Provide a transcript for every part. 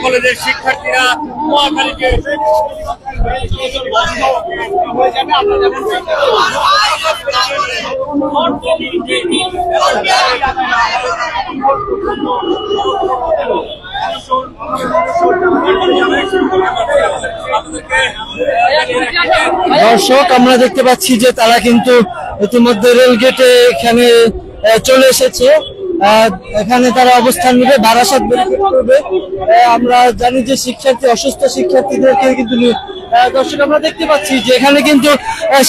কলেজের শিক্ষার্থীরা মহাখালীকে দর্শক আমরা দেখতে পাচ্ছি যে তারা কিন্তু ইতিমধ্যে রেল গেটে এখানে চলে এসেছে। এখানে তারা অবস্থান নেবে, বারাসাত ব্যারিকেড করবে। আমরা জানি যে অসুস্থ শিক্ষার্থীদেরকে কিন্তু দর্শক আমরা দেখতে পাচ্ছি যে এখানে কিন্তু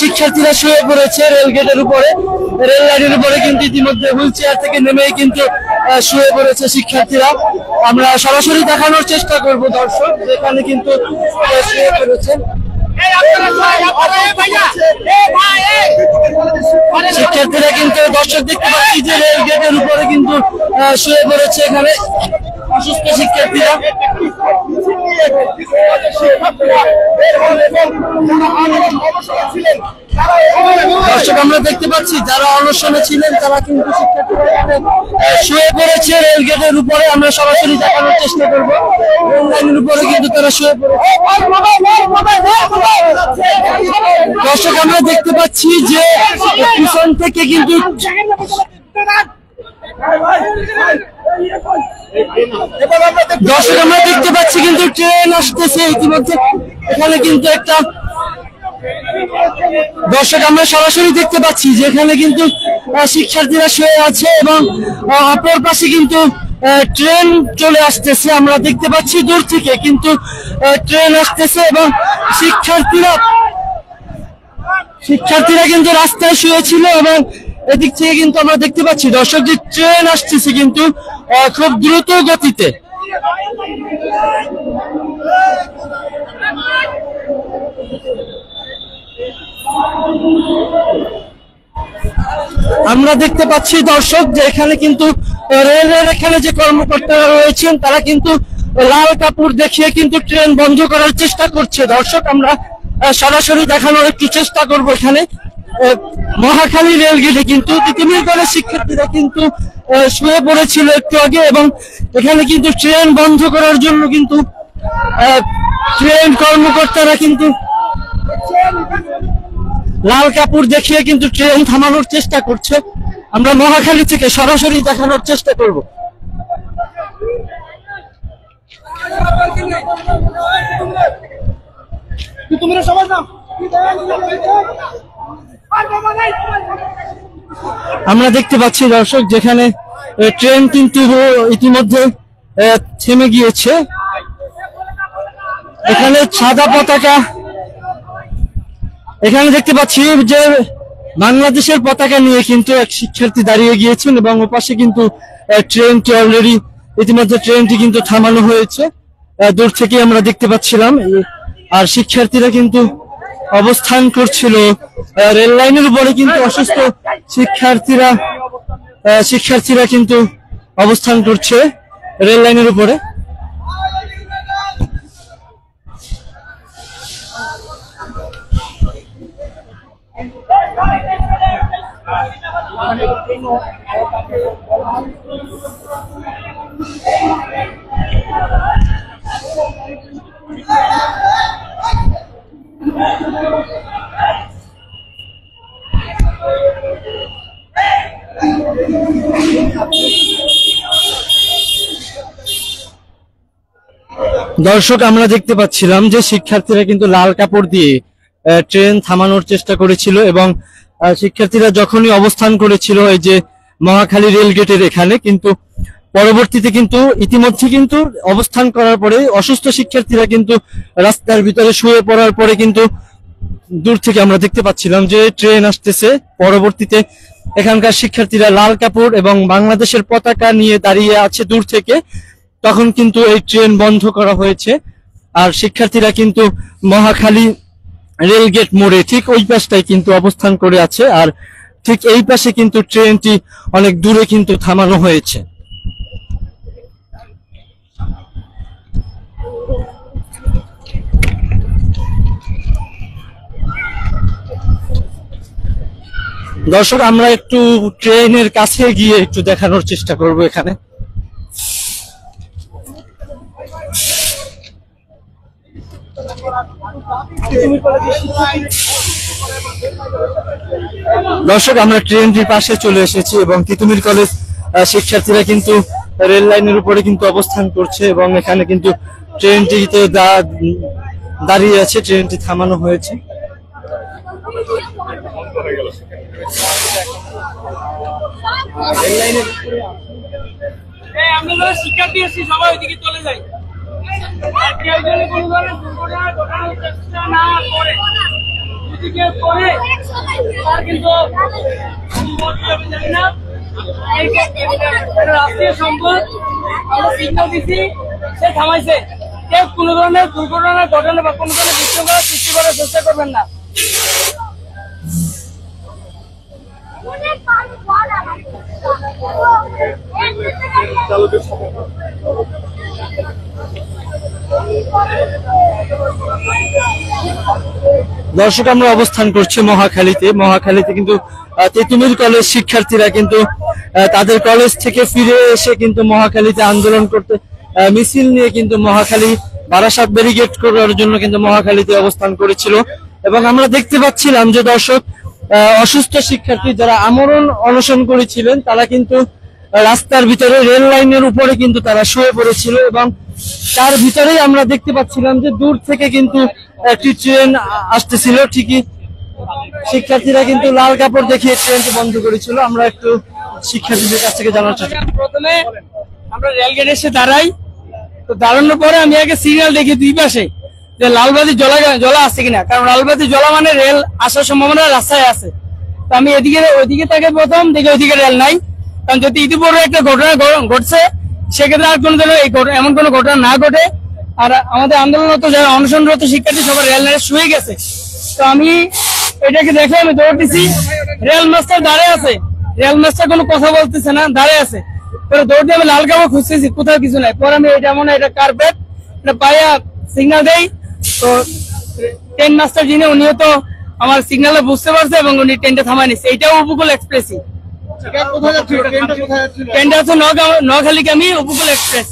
শিক্ষার্থীরা শুয়ে পড়েছে রেল গেটের উপরে, রেল লাইনের উপরে কিন্তু ইতিমধ্যে হুইল চেয়ার থেকে নেমেই কিন্তু শুয়ে পড়েছে শিক্ষার্থীরা। আমরা সরাসরি দেখানোর চেষ্টা করব দর্শক যেখানে কিন্তু শুয়ে পড়েছেন শিক্ষার্থীরা। কিন্তু দর্শক দেখতে পাচ্ছি যে রেল গেটের উপরে কিন্তু শুয়ে পড়েছে এখানে অসুস্থ শিক্ষার্থীরা। দর্শক আমরা দেখতে পাচ্ছি যারা অনশনে ছিলেন তারা কিন্তু শুয়ে পড়েছে রেল গেটের উপরে। আমরা সরাসরি দেখানোর চেষ্টা করবো, রেল লাইনের উপরে কিন্তু তারা শুয়ে পড়েছে। দর্শক আমরা দেখতে পাচ্ছি যে পিছন থেকে কিন্তু দর্শক আমরা দেখতে পাচ্ছি কিন্তু ট্রেন আসতেছে ইতিমধ্যে এখানে কিন্তু একটা। দর্শক আমরা সরাসরি দেখতে পাচ্ছি যেখানে কিন্তু শিক্ষার্থীরা শুয়ে আছে এবং অপর পাশে কিন্তু ট্রেন চলে আসতেছে। আমরা দেখতে পাচ্ছি দূর থেকে কিন্তু ট্রেন আসতেছে এবং শিক্ষার্থীরা কিন্তু রাস্তায় শুয়েছিল এবং এদিক থেকে কিন্তু আমরা দেখতে পাচ্ছি দর্শক যে ট্রেন আসতেছে কিন্তু খুব দ্রুত গতিতে। আমরা দেখতে পাচ্ছি দর্শক যে এখানে কিন্তু রেলের এখানে যে কর্মকর্তারা রয়েছেন তারা কিন্তু লাল কাপড় দেখিয়ে কিন্তু ট্রেন বন্ধ করার চেষ্টা করছে। দর্শক আমরা সরাসরি দেখানোর একটু চেষ্টা করব। এখানে মহাখালী রেল গেটে কিন্তু তিতুমির কলেজ শিক্ষার্থীরা কিন্তু শুয়ে পড়েছিল একটু আগে এবং এখানে কিন্তু ট্রেন বন্ধ করার জন্য কিন্তু ট্রেন কর্মকর্তারা কিন্তু লাল কাপড় দেখিয়ে কিন্তু ট্রেন থামানোর চেষ্টা করছে। আমরা মহাখালী থেকে সরাসরি দেখানোর চেষ্টা করব। আমরা দেখতে পাচ্ছি দর্শক যেখানে ট্রেন কিন্তু ইতিমধ্যে থেমে গিয়েছে। এখানে সাদা পতাকা, এখানে দেখতে পাচ্ছি যে বাংলাদেশের পতাকা নিয়ে কিন্তু এক শিক্ষার্থী দাঁড়িয়ে গিয়েছেন এবং ওপাশে কিন্তু ট্রেনটি অলরেডি ইতিমধ্যে ট্রেনটি কিন্তু থামানো হয়েছে, দূর থেকে আমরা দেখতে পাচ্ছিলাম। আর শিক্ষার্থীরা কিন্তু অবস্থান করছিল রেল লাইনের উপরে কিন্তু অসুস্থ শিক্ষার্থীরা কিন্তু অবস্থান করছে রেল লাইনের উপরে। দর্শক আমরা দেখতে পাচ্ছিলাম যে শিক্ষার্থীরা কিন্তু লাল কাপড় দিয়ে ট্রেন থামানোর চেষ্টা করেছিল এবং শিক্ষার্থীরা যখনই অবস্থান করেছিল এই যে মহাখালী রেল গেটের এখানে, কিন্তু পরবর্তীতে কিন্তু ইতিমধ্যে কিন্তু অবস্থান করার পরে অসুস্থ শিক্ষার্থীরা কিন্তু রাস্তার ভিতরে শুয়ে পড়ার পরে কিন্তু দূর থেকে আমরা দেখতে পাচ্ছিলাম যে ট্রেন আসতেছে। পরবর্তীতে এখানকার শিক্ষার্থীরা লাল কাপড় এবং বাংলাদেশের পতাকা নিয়ে দাঁড়িয়ে আছে দূর থেকে, তখন কিন্তু এই ট্রেন বন্ধ করা হয়েছে। আর শিক্ষার্থীরা কিন্তু মহাখালী রেলগেট মোড়ে ঠিক ওই পাশটাই কিন্তু অবস্থান করে আছে, আর ঠিক এই পাশে কিন্তু ট্রেনটি অনেক দূরে কিন্তু থামানো হয়েছে। দর্শক আমরা একটু ট্রেনের কাছে গিয়ে একটু দেখানোর চেষ্টা করব এখানে। দর্শক আমরা ট্রেনটির পাশে চলে এসেছি এবং তিতুমির কলেজ শিক্ষার্থীরা কিন্তু রেল লাইনের উপরে কিন্তু অবস্থান করছে এবং এখানে কিন্তু ট্রেনটিতে দাঁড়িয়ে আছে, ট্রেনটি থামানো হয়েছে। আমরা যারা শিক্ষার্থী এসেছি সবাই ওইদিকে চলে যাই, আর কেউ যদি কোনো ধরনের দুর্ঘটনা ঘটানোর চেষ্টা না করে, যদি কেউ করে তার কিন্তু জানি না রাষ্ট্রীয় সম্পদ আমরা সিগন্যাল দিচ্ছি, সে থামাইছে। কেউ কোনো ধরনের দুর্ঘটনা ঘটানো বা কোনো ধরনের বিশৃঙ্খলা সৃষ্টি করার চেষ্টা করবেন না। দর্শক আমরা অবস্থান করছি মহাখালীতে কিন্তু তিতুমির কলেজ শিক্ষার্থীরা কিন্তু তাদের কলেজ থেকে ফিরে এসে কিন্তু মহাখালীতে আন্দোলন করতে মিছিল নিয়ে কিন্তু মহাখালী বারাসাত ব্যারিকেড করার জন্য কিন্তু মহাখালীতে অবস্থান করেছিল। এবং আমরা দেখতে পাচ্ছিলাম যে দর্শক অসুস্থ শিক্ষার্থী যারা আমরণ অনশন করেছিলেন তারা কিন্তু রাস্তার ভিতরে রেল লাইনের উপরে কিন্তু তারা শুয়ে পড়েছিল এবং তার ভিতরেই আমরা দেখতে পাচ্ছিলাম যে দূর থেকে কিন্তু একটি ট্রেন আসতেছিল। ঠিকই শিক্ষার্থীরা কিন্তু লাল কাপড় দেখিয়ে ট্রেনটি বন্ধ করেছিল। আমরা একটু শিক্ষার্থীদের কাছ থেকে জানার চেষ্টা করি। প্রথমে আমরা রেলগেট এসে দাঁড়াই, তো দাঁড়ানোর পরে আমি আগে সিগন্যাল দেখি দুই পাশে যে লালবাতি জ্বলা আছে কিনা, কারণ লালবাতি জ্বলা মানে রেল আসার সম্ভাবনা রাস্তায় আছে। তো আমি ওইদিকে তাকে প্রথম দেখি ওইদিকে রেল নাই, কারণ যদি ইতিপূর্বে একটা ঘটনা ঘটছে সেক্ষেত্রে আর কোনো ধরনের এমন কোনো ঘটনা না ঘটে। আর আমাদের আন্দোলনরত যারা অনশনরত শিক্ষার্থী সবাই রেল লাইনে শুয়ে গেছে। তো আমি এটাকে দেখে আমি দৌড় দিছি, রেল মাস্টার দাঁড়িয়ে আছে, রেল মাস্টার কোনো কথা বলতেছে না, দাঁড়িয়ে আছে। পরে দৌড় দিয়ে আমি লাল কাপড় খুঁজতেছি, কোথাও কিছু নাই। পরে আমি এটা মনে হয় এটা কার্পেট, এটা পাইয়া সিগন্যাল দেই। তো ট্রেন মাস্টার যিনি উনিও তো আমার সিগন্যালে বুঝতে পারছে এবং উনি ট্রেনটা থামায় নিচ্ছে। এইটাও উপকূল এক্সপ্রেসই। ট্রেনটা হচ্ছে নোয়াখালীগামী উপকূল এক্সপ্রেস।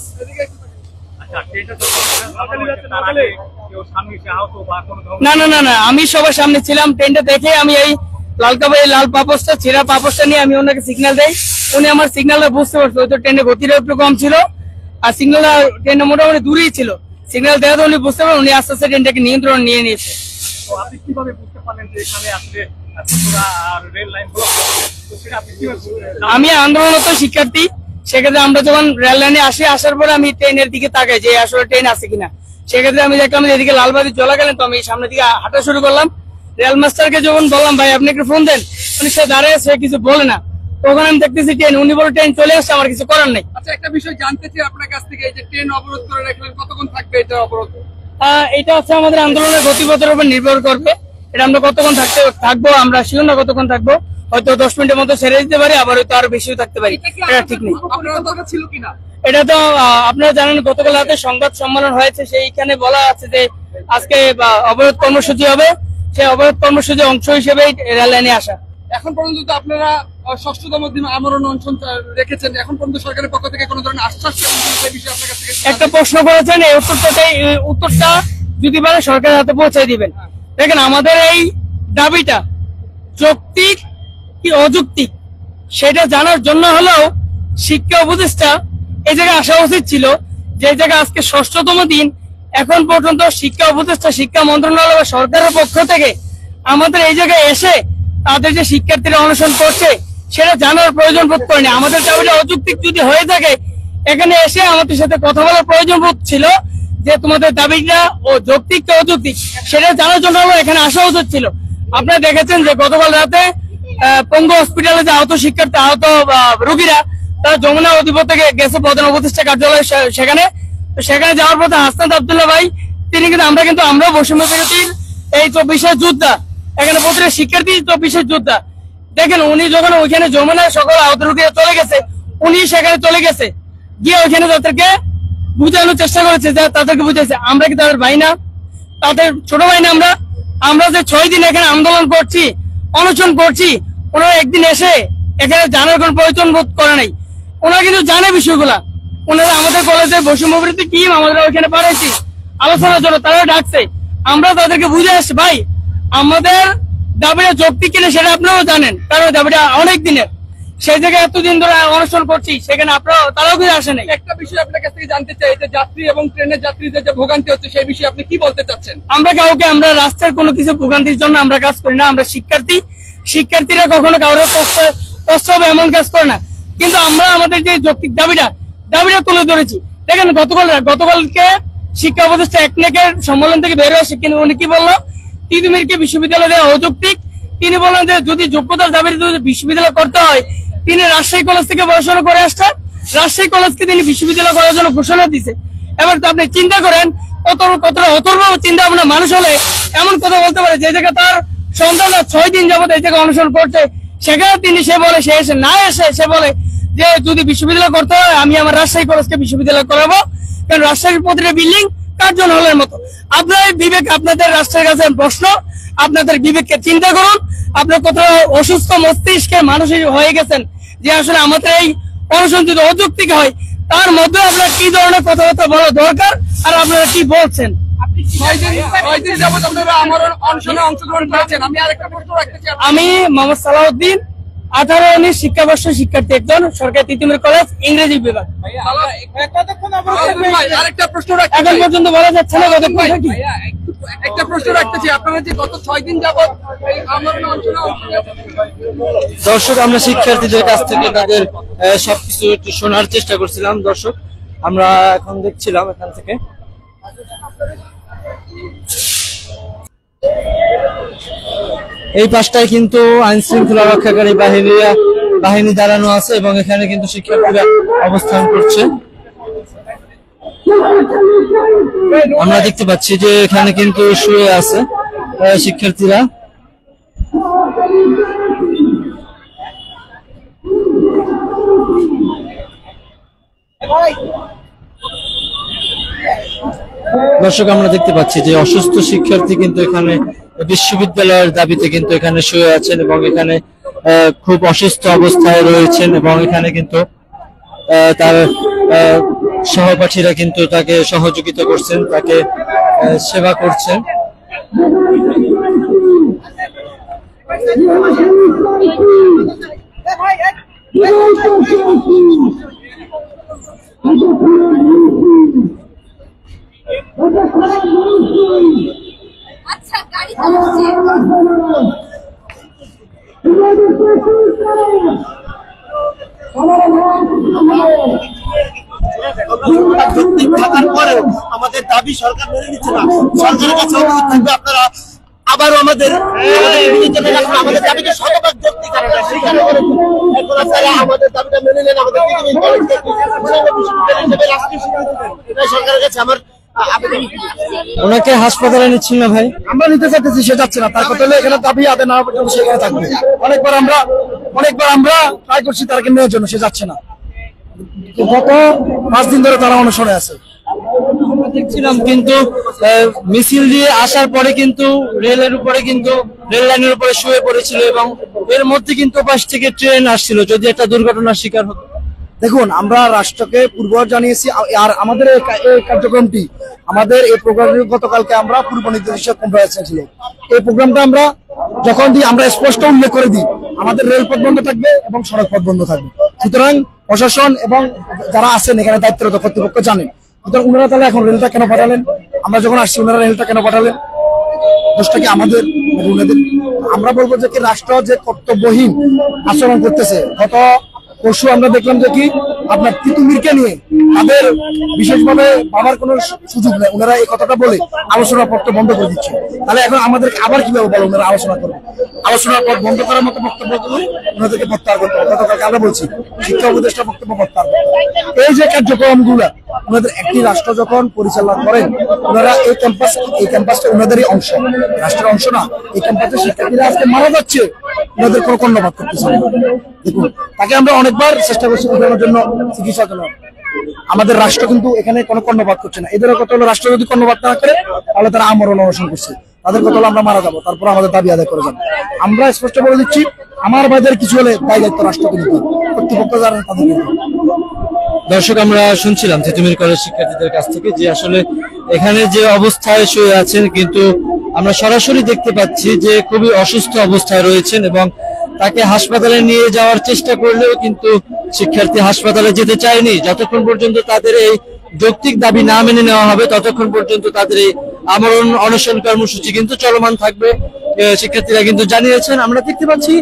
না না না না, আমি সবার সামনে ছিলাম। ট্রেনটা দেখে আমি এই লাল পাপোসটা ছেঁড়া পাপোসটা নিয়ে আমি ওনাকে সিগন্যাল দেই, উনি আমার সিগন্যালটা বুঝতে পারছে। ওই তো ট্রেনের গতিটা একটু কম ছিল আর সিগন্যালটা ট্রেনটা মোটামুটি দূরেই ছিল। সিগন্যাল দেওয়া তো উনি বুঝতে পারেন, উনি আস্তে আস্তে ট্রেনটাকে নিয়ন্ত্রণ নিয়ে নিয়েছে। আমি আন্দোলনরত শিক্ষার্থী, সেক্ষেত্রে আমরা যখন রেল লাইনে আসার পরে আমি ট্রেনের দিকে তাকাই যে আসলে ট্রেন আছে কিনা। সেক্ষেত্রে আমি দেখলাম এদিকে লালবাতি চলে গেলেন, তো আমি সামনের দিকে হাঁটা শুরু করলাম। রেল মাস্টারকে যখন বললাম ভাই আপনি একটু ফোন দেন, উনি সে দাঁড়িয়ে সে কিছু বলে না। তখন আমি দেখতেছি ট্রেন, উনি বলে ট্রেন চলে আসছে, আমার কিছু করার নেই। আচ্ছা, একটা বিষয় জানতে চাই আপনার কাছ থেকে, এই যে ট্রেন অবরোধ করে রাখলেন, কতক্ষণ থাকবে এটা অবরোধ? এটা হচ্ছে আমাদের আন্দোলনের গতিপথের উপর নির্ভর করবে। এটা আমরা কতক্ষণ থাকবো আমরা শিওর না কতক্ষণ থাকবো, হয়তো 10 মিনিটের মতো ছেড়ে দিতে পারি, আবার হয়তো আরো বেশিও থাকতে পারি, এটা ঠিক নেই। ছিল কিনা এটা তো আপনারা জানেন গতকাল রাতে সংবাদ সম্মেলন হয়েছে, সেইখানে বলা আছে যে আজকে অবরোধ কর্মসূচি হবে, সেই অবরোধ কর্মসূচির অংশ হিসেবে রেল লাইনে আসা। এখন পর্যন্ত তো আপনারা 6ষ্ঠতম দিন আমরণ অনশন রেখেছেন, এখন পর্যন্ত সরকারের পক্ষ থেকে কোনো ধরনের আশ্বাস বিষয়ে আপনার কাছ থেকে একটা প্রশ্ন করেছেন, এই উত্তরটা যদি পারে সরকারের হাতে পৌঁছে দিবেন। দেখেন আমাদের এই দাবিটা যৌক্তিক কি অযৌক্তিক সেটা জানার জন্য হলেও শিক্ষা উপদেষ্টা এই জায়গায় আসা উচিত ছিল, যে জায়গায় আজকে 6ষ্ঠতম দিন এখন পর্যন্ত শিক্ষা উপদেষ্টা শিক্ষা মন্ত্রণালয় বা সরকারের পক্ষ থেকে আমাদের এই জায়গায় এসে তাদের যে শিক্ষার্থীরা অনশন করছে সেটা জানার প্রয়োজন বোধ করেনি। আমাদের দাবিটা অযৌক্তিক যদি হয়ে থাকে এখানে এসে আমাদের সাথে কথা বলার প্রয়োজন বোধ ছিল, যে তোমাদের দাবিটা ও যৌক্তিক কে অযৌক্তিক সেটা জানার জন্য এখানে আসা উচিত ছিল। আপনারা দেখেছেন যে গতকাল রাতে পঙ্গু হসপিটালে যে আহত শিক্ষার্থী আহত রোগীরা তারা যমুনা অধিপতি থেকে গেছে প্রধান উপদেষ্টা কার্যালয়, সেখানে যাওয়ার পথে হাসনাত আব্দুল্লাহ ভাই তিনি কিন্তু আমরাও বৈষম্য বিরোধীর এই 24 যোদ্ধা, এখানে প্রতিটা শিক্ষার্থী 24 যোদ্ধা। দেখেন উনি যখন ওইখানে যমুনায় সকল আহত রোগীরা চলে গেছে, উনি সেখানে চলে গেছে গিয়ে ওইখানে তাদেরকে বুঝানোর চেষ্টা করেছে, যে তাদেরকে বুঝাইছে আমরা কি তাদের ভাই না, তাদের ছোট ভাই না। আমরা যে 6 দিন এখানে আন্দোলন করছি অনশন করছি, ওনারা একদিন এসে এখানে জানার কোনো প্রয়োজন বোধ করে নাই। ওনারা কিন্তু জানে বিষয়গুলা। ওনারা আমাদের কলেজে বৈষম্য বিরোধী টিম আমাদের ওইখানে পাঠাইছি আলোচনার জন্য, তারাও ডাকছে। আমরা তাদেরকে বুঝে আসছি ভাই আমাদের দাবিটা যৌক্তিক কিনা সেটা আপনারাও জানেন, কারণ দাবিটা অনেক দিনের। সেই জায়গায় এতদিন ধরে অনুষ্ঠান করছি, সেখানে আপনারাও তারাও কিছু আসে নাই। একটা বিষয় আপনার কাছ থেকে জানতে চাই, যে যাত্রী এবং ট্রেনের যাত্রীদের যে ভোগান্তি হচ্ছে সেই বিষয়ে আপনি কি বলতে চাচ্ছেন? আমরা রাস্তার কোনো কিছু ভোগান্তির জন্য আমরা কাজ করি না। আমরা শিক্ষার্থীরা কখনো কারোর কষ্ট হবে এমন কাজ করে না। কিন্তু আমরা আমাদের যে যৌক্তিক দাবিটা তুলে ধরেছি। দেখেন গতকালকে শিক্ষা উপদেষ্টা একনেকের সম্মেলন থেকে বের হয়েছে, কিন্তু উনি কি বললো, তিতুমিরকে বিশ্ববিদ্যালয় দেওয়া অযৌক্তিক। তিনি বললেন যে যদি যোগ্যতার দাবিতে যদি বিশ্ববিদ্যালয় করতে হয়, তিনি রাজশাহী কলেজ থেকে পড়াশোনা করে আসছেন, রাজশাহী কলেজকে তিনি বিশ্ববিদ্যালয় করার জন্য ঘোষণা দিছে। এবার তো আপনি চিন্তা করেন কতটা অথর্ব চিন্তা ভাবনা মানুষ হলে এমন কথা বলতে পারে, যে জায়গায় তার সন্তানরা 6 দিন যাবত এই জায়গায় অনুসরণ করছে, সেখানে সে বলে যে যদি বিশ্ববিদ্যালয় করতে হয় আমি আমার রাজশাহী কলেজকে বিশ্ববিদ্যালয় করাবো, কারণ রাজশাহীর প্রতিটা বিল্ডিং কার্জন হলের মতো। আপনার বিবেক, আপনাদের রাষ্ট্রের কাছে প্রশ্ন, আপনাদের বিবেককে চিন্তা করুন। আপনার কোথাও অসুস্থ মস্তিষ্কে মানুষ হয়ে গেছেন যে আসলে আমাদের এই অনশন যদি অযৌক্তিক হয়, তার মধ্যে আপনার কি ধরনের কথাবার্তা বলা দরকার আর আপনারা কি বলছেন? 6 দিন যাবত আপনারা আমার অনশনে অংশগ্রহণ করেছেন। আমি আরেকটা প্রশ্ন রাখতে চাই। আমি মোহাম্মদ সালাউদ্দিন 18-19 শিক্ষাবর্ষ শিক্ষার্থী, একজন সরকারি তিতুমির কলেজ ইংরেজি বিভাগ। আরেকটা প্রশ্ন রাখতে এখন পর্যন্ত বলা যাচ্ছে না কতক্ষণ কি। একটা প্রশ্ন রাখতে চাই, আপনারা যে গত 6 দিন যাবত এই আমরণ অনশনে অংশ নিয়েছেন। দর্শক আমরা শিক্ষার্থীদের কাছ থেকে তাদের সবকিছু একটু শোনার চেষ্টা করছিলাম। দর্শক আমরা এখন দেখছিলাম এখান থেকে এই পাশটায় কিন্তু আইন শৃঙ্খলা রক্ষাকারী বাহিনী দাঁড়ানো আছে এবং এখানে কিন্তু শিক্ষার্থীরা অবস্থান করছে। আমরা দেখতে পাচ্ছি যে এখানে কিন্তু শুয়ে আছে শিক্ষার্থীরা। দর্শক আমরা দেখতে পাচ্ছি যে অসুস্থ শিক্ষার্থী কিন্তু এখানে বিশ্ববিদ্যালয়ের দাবিতে কিন্তু এখানে শুয়ে আছেন এবং এখানে খুব অসুস্থ অবস্থায় রয়েছেন এবং এখানে কিন্তু তার সহপাঠীরা কিন্তু তাকে সহযোগিতা করছেন, তাকে সেবা করছেন। আচ্ছা গাড়ি চালাচ্ছে থাকার পরেও আমাদের দাবি সরকার মেনে নিচ্ছে না। সরকারের কাছে অনুরোধ থাকবে আপনারা আবারও আমাদের আমাদের দাবিকে শতভাগ যৌক্তিক এখন আপনারা আমাদের দাবিটা মেনে নেন। আমাদের সরকারের কাছে আমার ওনাকে হাসপাতালে নিচ্ছিল না ভাই, আমরা নিতে চাইতেছি, সে যাচ্ছে না। তার কথা হলো এখানে দাবি আদায় না পর্যন্ত সেখানে থাকবে। অনেকবার আমরা ট্রাই করছি তাকে নেওয়ার জন্য, সে যাচ্ছে না। গত 5 দিন ধরে তারা অনশনে আছে। দেখছিলাম কিন্তু মিছিল দিয়ে আসার পরে কিন্তু রেল লাইনের উপরে শুয়ে পড়েছিল এবং এর মধ্যে কিন্তু পাশ থেকে ট্রেন আসছিল, যদি একটা দুর্ঘটনার শিকার হতো। দেখুন, আমরা রাষ্ট্রকে পূর্বাভাস জানিয়েছি, আর আমাদের এই কার্যক্রমটি, আমাদের এই প্রোগ্রামটি গতকালকে আমরা পূর্ব নির্দেশিত ছিল। এই প্রোগ্রামটা আমরা যখন দিই আমরা স্পষ্ট উল্লেখ করে দিই আমাদের রেলপথ বন্ধ থাকবে এবং সড়ক পথ বন্ধ থাকবে। সুতরাং প্রশাসন এবং যারা আছেন এখানে দায়িত্বরত কর্তৃপক্ষ জানেন। সুতরাং ওনারা তাহলে এখন রেলটা কেন পাঠালেন? আমরা যখন আসছি ওনারা রেলটা কেন পাঠালেন? দোষটা কি আমাদের? আমরা বলবো যে কি রাষ্ট্র যে কর্তব্যহীন আচরণ করতেছে। গত পরশু আমরা দেখলাম যে কি আপনার তিতুমিরকে নিয়ে তাদের বিশেষভাবে ভাবার কোনো সুযোগ নেই। ওনারা এই কথাটা বলে আলোচনা পত্র বন্ধ করে দিচ্ছে। তাহলে এখন আমাদের আবার কিভাবে বলো ওনারা আলোচনা করবে? আলোচনার পর বন্ধ করার মতো বক্তব্য করলে ওনাদেরকে প্রত্যাহার করতে হবে। গতকালকে আমরা বলছি শিক্ষা উপদেষ্টা বক্তব্য প্রত্যাহার করতে হবে। এই যে কার্যক্রমগুলা ওনাদের একটি রাষ্ট্র যখন পরিচালনা করেন, ওনারা এই ক্যাম্পাসটা ওনাদেরই অংশ, রাষ্ট্রের অংশ না। এই ক্যাম্পাসে শিক্ষার্থীরা আজকে মারা যাচ্ছে, ওনাদের কোনো কর্ণপাত করতেছে না। দেখুন, তাকে আমরা অনেকবার চেষ্টা করছি উঠানোর জন্য, চিকিৎসার জন্য। আমাদের রাষ্ট্র কিন্তু এখানে কোনো কর্ণপাত করছে না। এদের কথা হলো রাষ্ট্র যদি কর্ণপাত না করে তাহলে তারা আমরণ অনশন করছে। তাদের কথা হলো আমরা মারা যাবো, তারপর আমাদের দাবি আদায় করে যাবো। আমরা স্পষ্ট বলে দিচ্ছি, আমার বাজারে কিছু হলে দায় দায়িত্ব রাষ্ট্রকে নিতে হবে, কর্তৃপক্ষ যারা তাদের নিতে হবে। দর্শক, আমরা শুনছিলাম তিতুমির কলেজ শিক্ষার্থীদের কাছ থেকে যে আসলে এখানে যে অবস্থায় শুয়ে আছেন, কিন্তু আমরা সরাসরি দেখতে পাচ্ছি যে খুবই অসুস্থ অবস্থায় রয়েছেন এবং তাকে হাসপাতালে নিয়ে যাওয়ার চেষ্টা করলেও কিন্তু শিক্ষার্থী হাসপাতালে যেতে চায়নি। যতক্ষণ পর্যন্ত তাদের এই যৌক্তিক দাবি না মেনে নেওয়া হবে ততক্ষণ পর্যন্ত তাদের এই আমরণ অনশন কর্মসূচি কিন্তু চলমান থাকবে, শিক্ষার্থীরা কিন্তু জানিয়েছেন। আমরা দেখতে পাচ্ছি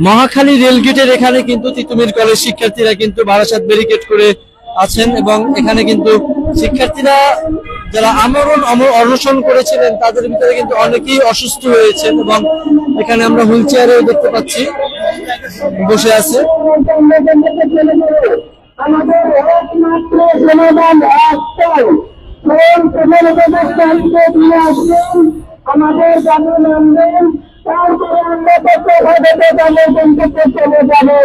মহাখালী রেলগেটের এখানে কিন্তু তিতুমির কলেজ শিক্ষার্থীরা কিন্তু বারাসাত ব্যারিকেড করে আছেন এবং এখানে কিন্তু শিক্ষার্থীরা যারা আমরণ অনশন করেছিলেন তাদের ভিতরে কিন্তু অনেকেই অসুস্থ হয়েছেন এবং এখানে আমরা হুইল চেয়ারেও দেখতে পাচ্ছি বসে আছে। আমাদের একমাত্র সমাধান একটাই, আমাদের দাবি মানবেন, তারপরে আমরা কোথাভাবে কিন্তু চলে যাবো।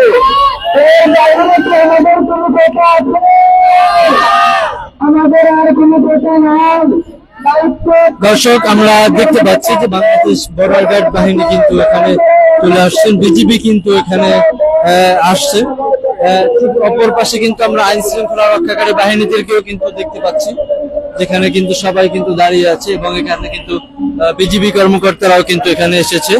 এই জায়গায় আমাদের কোনো কথা আছে? আমাদের আর কোনো কথা নাই। দর্শক, আমরা দেখতে পাচ্ছি যে বাংলাদেশ বর্ডার গার্ড বাহিনী কিন্তু এখানে চলে আসছেন, বিজিবি কিন্তু এখানে আসছে। ঠিক অপর পাশে কিন্তু আমরা আইন শৃঙ্খলা রক্ষাকারী বাহিনীদেরকেও কিন্তু দেখতে পাচ্ছি, যেখানে কিন্তু সবাই কিন্তু দাঁড়িয়ে আছে এবং এখানে কিন্তু বিজিবি কর্মকর্তারাও কিন্তু এখানে এসেছে।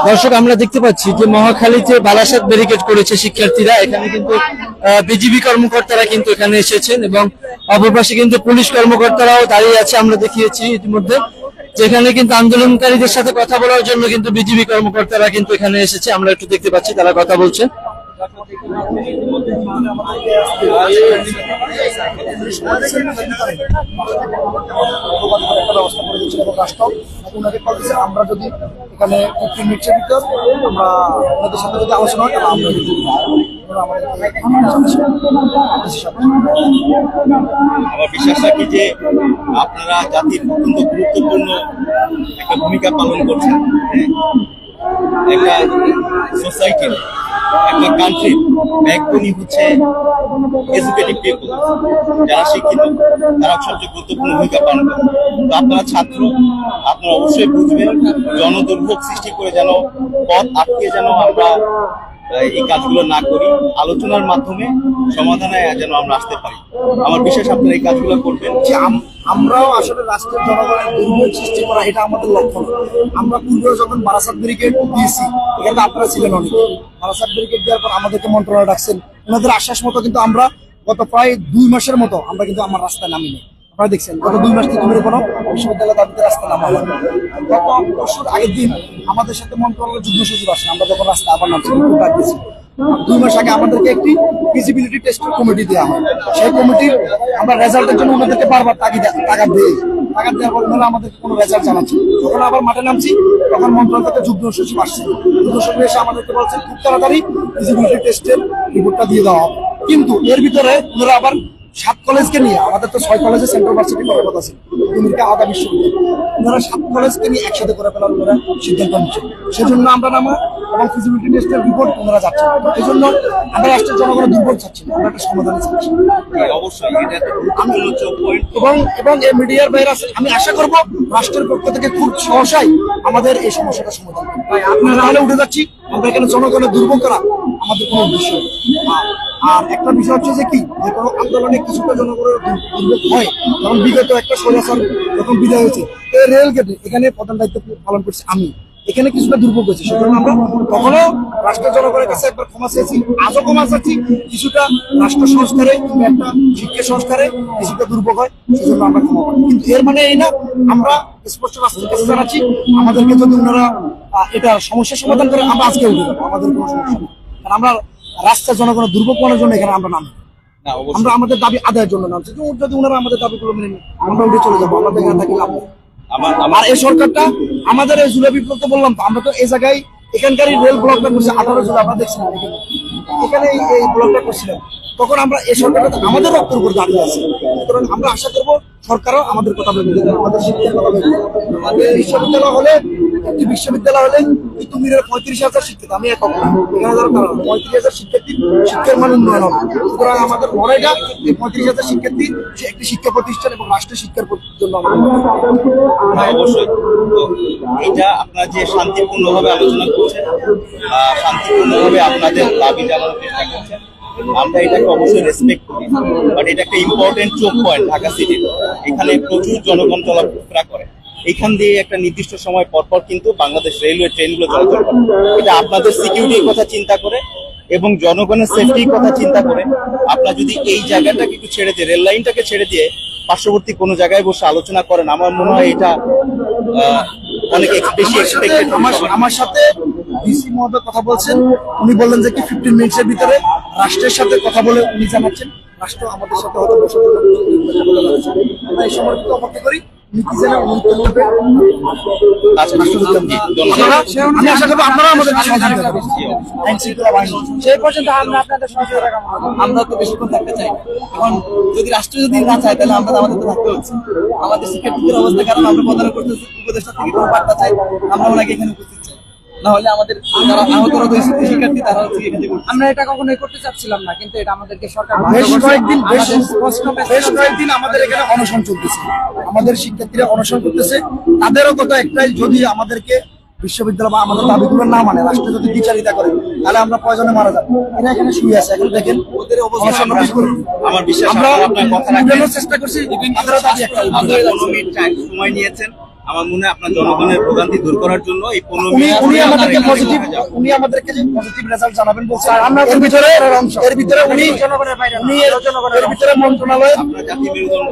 দর্শক, আমরা দেখতে পাচ্ছি যে মহাখালীতে বারাসাত ব্যারিকেড করেছে শিক্ষার্থীরা, এখানে কিন্তু বিজিবি কর্মকর্তারা কিন্তু এখানে এসেছেন এবং অপর পাশে কিন্তু পুলিশ কর্মকর্তারাও দাঁড়িয়ে আছে। আমরা দেখিয়েছি ইতিমধ্যে যেখানে কিন্তু আন্দোলনকারীদের সাথে কথা বলার জন্য কিন্তু বিজিবি কর্মকর্তারা কিন্তু এখানে এসেছে। আমরা একটু দেখতে পাচ্ছি তারা কথা বলছে। আমরা যদি এখানে 15 মিনিটের ভিতর আমরা ওনাদের সাথে যদি আলোচনা হয় তাহলে আমার বিশ্বাস রাখি যে আপনারা জাতির অত্যন্ত গুরুত্বপূর্ণ একটা ভূমিকা পালন করছেন। একটা সোসাইটির, একটা কান্ট্রির ব্যাকবোনই হচ্ছে এডুকেটেড পিপল, যারা শিক্ষিত, তারা সবচেয়ে গুরুত্বপূর্ণ ভূমিকা পালন করে। তো আপনারা ছাত্র, আপনারা অবশ্যই বুঝবেন জনদুর্ভোগ সৃষ্টি করে যেন পথ আটকে যেন আমরা এই কাজগুলো না করি, আলোচনার মাধ্যমে সমাধানে যেন আমরা আসতে পারি। আমার বিশ্বাস আপনারা এই কাজগুলো করবেন। যে আমরাও আসলে রাষ্ট্রের জনগণের দুর্ভোগ সৃষ্টি করা এটা আমাদের লক্ষ্য না। আমরা পূর্বে যখন বারাসাত ব্যারিকেড দিয়েছি, এখানে আপনারা ছিলেন অনেকে, বারাসাত ব্যারিকেড দেওয়ার পর আমাদেরকে মন্ত্রণালয় ডাকছেন, ওনাদের আশ্বাস মতো কিন্তু আমরা গত প্রায় 2 মাসের মতো আমরা কিন্তু আমার রাস্তায় নামিনি। আপনারা দেখছেন গত 2 মাস থেকে কোনো বিশ্ববিদ্যালয় দাবিতে রাস্তায় নামা হয়। গত বছর আগের দিন আমাদের সাথে মন্ত্রণালয়ের যুগ্ম সচিব আসেন, আমরা যখন রাস্তায় আবার নামছি ডাক দিয়েছি। 2 মাস আগে আমাদেরকে একটি ফিজিবিলিটি টেস্ট কমিটি দেওয়া হয়, সেই কমিটির আমরা রেজাল্টের জন্য ওনাদেরকে বারবার টাকা দিই, টাকা দেওয়ার পর ওনারা আমাদেরকে কোনো রেজাল্ট জানাচ্ছে। যখন আবার মাঠে নামছি তখন মন্ত্রণালয় থেকে যুগ্ম সচিব আসছে, যুগ্ম সচিব এসে আমাদেরকে বলছেন খুব তাড়াতাড়ি ফিজিবিলিটি টেস্টের রিপোর্টটা দিয়ে দেওয়া হবে। কিন্তু এর ভিতরে ওনারা আবার 7 কলেজকে নিয়ে, আমাদের তো 6 কলেজে সেন্ট্রাল ভার্সিটি করার কথা ছিল, আলাদা বিশ্ববিদ্যালয়, ওনারা 7 কলেজকে নিয়ে একসাথে করে ফেলার ওনারা সিদ্ধান্ত নিচ্ছে। সেজন্য আমরা নামা এবং ফিজিবিলিটি টেস্টের রিপোর্ট ওনারা যাচ্ছে। এই জন্য আমরা রাষ্ট্রের জনগণের দুর্বল চাচ্ছি না, আমরা একটা সমাধান চাচ্ছি। অবশ্যই এবং এই মিডিয়ার বাইরে আছে, আমি আশা করবো রাষ্ট্রের পক্ষ থেকে খুব সহসাই আমাদের এই সমস্যাটা সমাধান করবে। আপনারা নাহলে উঠে যাচ্ছি, আমরা এখানে জনগণের দুর্ভোগ করা আমাদের কোনো বিষয়। আর একটা বিষয় হচ্ছে যে কি, যে কোনো আন্দোলনে কিছুটা জনগণের দুর্ভোগ হয়, যেমন বিগত একটা স্বৈরাচার যখন বিদায় হয়েছে, এই রেল গেটে এখানে প্রধান দায়িত্ব পালন করছি আমি, এখানে কিছুটা দুর্ভোগ হয়েছে। সেজন্য আমরা তখনও রাষ্ট্রের জনগণের কাছে একবার ক্ষমা চেয়েছি, আজও ক্ষমা চাচ্ছি। কিছুটা রাষ্ট্র সংস্কারে কিংবা একটা শিক্ষা সংস্কারে কিছুটা দুর্ভোগ হয়, সেজন্য আমরা ক্ষমা পাই। কিন্তু এর মানে এই না, আমরা স্পষ্ট রাষ্ট্রের কাছে জানাচ্ছি আমাদেরকে যদি ওনারা এটা সমস্যার সমাধান করে আমরা আজকে উঠে যাবো, আমাদের কোনো সমস্যা নেই। কারণ আমরা রাষ্ট্রের জনগণের দুর্ভোগ করার জন্য এখানে আমরা নামি। আমরা আমাদের দাবি আদায়ের জন্য নামছি। যদি ওনারা আমাদের দাবিগুলো মেনে নেন আমরা উঠে চলে যাবো, আমাদের এখানে থাকি লাভ নেই। আর এই সরকারটা আমাদের এই জুলাই বিপ্লব তো বললাম তো, আমরা তো এই জায়গায় এখানকার রেল ব্লকটা করছি 18 জুলাই, আমরা দেখছিলাম এখানে এই ব্লকটা করছিলাম, তখন আমরা এই সরকারটা আমাদের রক্তের উপর দাঁড়িয়ে আছে। সুতরাং আমরা আশা করবো সরকারও আমাদের কথা ভেবে দেবে, আমাদের শিক্ষার কথা ভেবে দেবে। আমাদের বিশ্ববিদ্যালয় হলে একটি বিশ্ববিদ্যালয় হলে তিতুমিরের 35,000 শিক্ষিত, আমি একক না, এখানে ধরো 35,000 শিক্ষার্থী, শিক্ষার মান উন্নয়ন হবে। সুতরাং আমাদের লড়াইটা এই 35,000 শিক্ষার্থী একটি শিক্ষা প্রতিষ্ঠান এবং রাষ্ট্রীয় শিক্ষার জন্য আমাদের। অবশ্যই এটা আপনারা যে শান্তিপূর্ণভাবে আলোচনা করছেন, শান্তিপূর্ণভাবে আপনাদের দাবি জানানোর চেষ্টা করছেন, আমরা এটাকে অবশ্যই রেসপেক্ট করি। বাট এটা একটা ইম্পর্টেন্ট চোখ পয়েন্ট ঢাকা সিটির, এখানে প্রচুর জনগণ চলাফেরা করে। এখান দিয়ে একটা নির্দিষ্ট সময় পরপর কিন্তু বাংলাদেশ রেলওয়ে ট্রেনগুলো চলাচল করে। এটা আপনাদের সিকিউরিটির কথা চিন্তা করে এবং জনগণের সেফটির কথা চিন্তা করে আপনারা যদি এই জায়গাটাকে একটু ছেড়ে দিয়ে, রেল লাইনটাকে ছেড়ে দিয়ে পার্শ্ববর্তী কোনো জায়গায় বসে আলোচনা করেন, আমার মনে হয় এটা অনেক বেশি এক্সপেক্টেড। আমার সাথে ডিসি মহোদয় কথা বলছেন, উনি বললেন যে কি 15 মিনিটের ভিতরে রাষ্ট্রের সাথে কথা বলে উনি জানাচ্ছেন রাষ্ট্র আমাদের সাথে হয়তো বসে আমরা এই সময় কিন্তু অপেক্ষা করি নীতি জেনে অনুমোদন করবে। আমি আশা করবো আপনারা আমাদের সহযোগিতা করবেন। আইন শৃঙ্খলা বাহিনী সেই পর্যন্ত আমরা আপনাদের সহযোগিতা কামনা করি। আমরা তো বেশিক্ষণ থাকতে চাই, এখন যদি রাষ্ট্র যদি না চায় তাহলে আমরা আমাদের তো থাকতে হচ্ছে। আমাদের শিক্ষার্থীদের অবস্থা কারণ আমরা প্রদান করতেছি, উপদেষ্টা থেকে কোনো বার্তা চাই, আমরা ওনাকে এখানে উপস্থিত চাই, না হলে আমাদের যারা আহত শিক্ষার্থী তারা হচ্ছে এখানে। আমরা এটা কখনোই করতে চাচ্ছিলাম না, কিন্তু এটা আমাদেরকে সরকার বেশ কয়েকদিন আমাদের এখানে অনশন চলতেছে, আমাদের শিক্ষার্থীরা অনশন করতেছে। তাদেরও কথা একটাই, যদি আমাদেরকে বিশ্ববিদ্যালয় বা আমাদের দাবিগুলো না মানে, রাষ্ট্র যদি বিচারিতা করে তাহলে আমরা প্রয়োজনে মারা যাবো। এরা এখানে শুয়ে আছে, এখন দেখেন ওদের অবস্থা। আমার বিশ্বাস আপনার কথা রাখার চেষ্টা করছি। সময় নিয়েছেন, আমার মনে হয় আপনার জনগণের ভোগান্তি দূর করার জন্য এই 15 মিনিট উনি আমাদেরকে পজিটিভ রেজাল্ট জানাবেন বলছে। আমরা এর ভিতরে উনি জনগণের বাইরে, উনি এর ভিতরে মন্ত্রণালয়ের জাতীয় মেরুদণ্ড,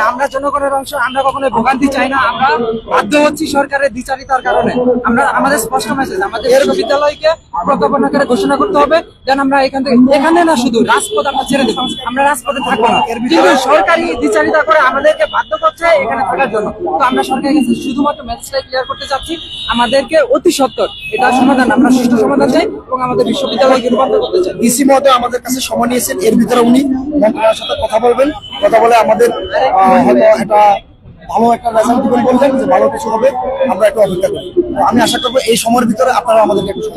আমরা জনগণের অংশ, আমরা কখনো ভোগান্তি চাই না। আমরা বাধ্য হচ্ছি সরকারের দ্বিচারিতার কারণে। আমরা আমাদের স্পষ্ট মেসেজ, আমাদের বিশ্ববিদ্যালয়কে প্রজ্ঞাপন আকারে ঘোষণা করতে হবে যেন আমরা এখান থেকে, এখানে না শুধু রাজপথ আমরা ছেড়ে দেবো, আমরা রাজপথে থাকবো না। কিন্তু সরকারি দ্বিচারিতা করে আমাদেরকে বাধ্য করছে এখানে থাকার জন্য। তো আমরা সরকারের কাছে শুধুমাত্র মেসেজটাই ক্লিয়ার করতে চাচ্ছি, আমাদেরকে অতি সত্বর এটা সমাধান, আমরা সুষ্ঠু সমাধান চাই এবং আমাদের বিশ্ববিদ্যালয়কে রূপান্তর করতে চাই। ডিসি মহোদয় আমাদের কাছে সময় নিয়েছেন, এর ভিতরে উনি মন্ত্রণালয়ের সাথে কথা বলবেন, কথা বলে আমাদের হয়তো একটা ভালো একটা রেজাল্ট দিবেন বললেন, যে ভালো কিছু হবে, আমরা একটু অপেক্ষা করি। আমি আশা করবো এই সময়ের ভিতরে আপনারা আমাদেরকে একটু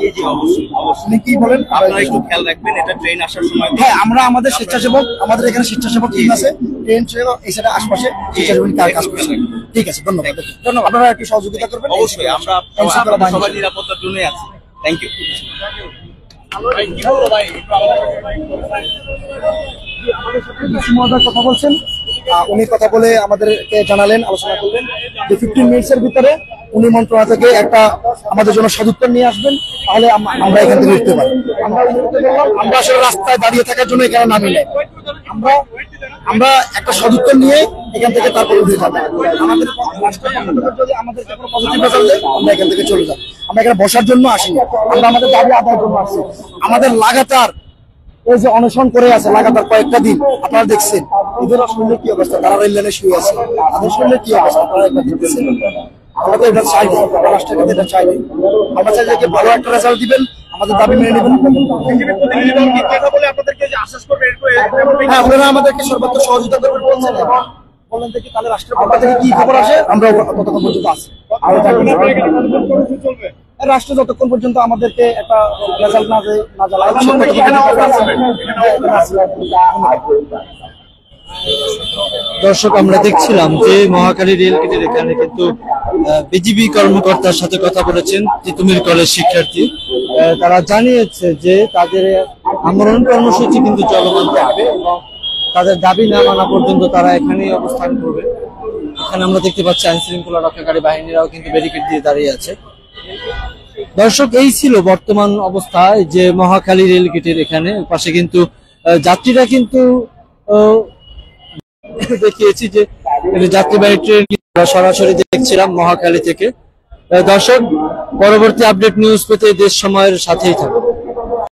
উনি কি বলেন আপনারা একটু খেয়াল রাখবেন। এটা ট্রেন আসার সময়, হ্যাঁ আমরা আমাদের স্বেচ্ছাসেবক, আমাদের এখানে স্বেচ্ছাসেবক টিম আছে, ট্রেন এই সাইডে আশপাশে স্বেচ্ছাসেবক কাজ করছে। ঠিক আছে, ধন্যবাদ। আপনারা একটু সহযোগিতা করবেন। অবশ্যই আমরা সবাই নিরাপত্তার জন্যই আছি। Thank you. কথা বলছেন, উনি কথা বলে আমাদেরকে জানালেন, আলোচনা করলেন যে 15 মিনিটের ভিতরে উনি মন্ত্রণালয় থেকে একটা আমাদের জন্য সদুত্তর নিয়ে আসবেন, তাহলে আমরা এখান থেকে উঠতে পারি। আমরা আসলে রাস্তায় দাঁড়িয়ে থাকার জন্য এখানে নামি নাই, আমরা একটা সদুত্তর নিয়ে এখান থেকে তারপর উঠে যাবো। আমাদের যদি আমাদেরকে কোনো পজিটিভ রেজাল্ট দেয় আমরা এখান থেকে চলে যাবো। আমরা এখানে বসার জন্য আসিনি, আমরা আমাদের দাবি আদায়ের জন্য আসছি। আমাদের লাগাতার এই যে অনশন করে আছে লাগাতার কয়েকটা দিন, আপনারা দেখছেন এদের শরীরে কি অবস্থা, তারা রেল লাইনে শুয়ে আছে, তাদের শরীরে কি অবস্থা আপনারা একবার দেখতেছেন। আমরা তো এটা চাই না, রাষ্ট্রের কাছে এটা চাই না। আমরা চাই যে ভালো একটা রেজাল্ট দিবেন, আমাদের দাবি মেনে নেবেন। হ্যাঁ, আপনারা আমাদেরকে সর্বোচ্চ সহযোগিতা করবেন বলছেন এবং বললেন দেখি তাহলে রাষ্ট্রের পক্ষ থেকে কি খবর আসে, আমরা ততক্ষণ পর্যন্ত আছি। রাষ্ট্র যতক্ষণ পর্যন্ত আমাদেরকে একটা রেজাল্ট না জানায়। দর্শক, আমরা দেখছিলাম যে মহাখালী রেল গেটের এখানে কিন্তু বিজিবি কর্মকর্তার সাথে কথা বলেছেন তিতুমির কলেজ শিক্ষার্থী। তারা জানিয়েছে যে তাদের আন্দোলন কর্মসূচি কিন্তু চলমান থাকবে এবং তাদের দাবি না মানা পর্যন্ত তারা এখানেই অবস্থান করবে। এখানে আমরা দেখতে পাচ্ছি আইন শৃঙ্খলা রক্ষাকারী বাহিনীরাও কিন্তু ব্যারিকেড দিয়ে দাঁড়িয়ে আছে। দর্শক, এই ছিল বর্তমান অবস্থায় যে মহাখালী রেল গেটের এখানে পাশে কিন্তু যাত্রীরা কিন্তু দেখিয়েছি যে যাত্রীবাহী ট্রেন সরাসরি দেখছিলাম মহাখালী থেকে। দর্শক, পরবর্তী আপডেট নিউজ পেতে দেশ সময়ের সাথেই থাকুন।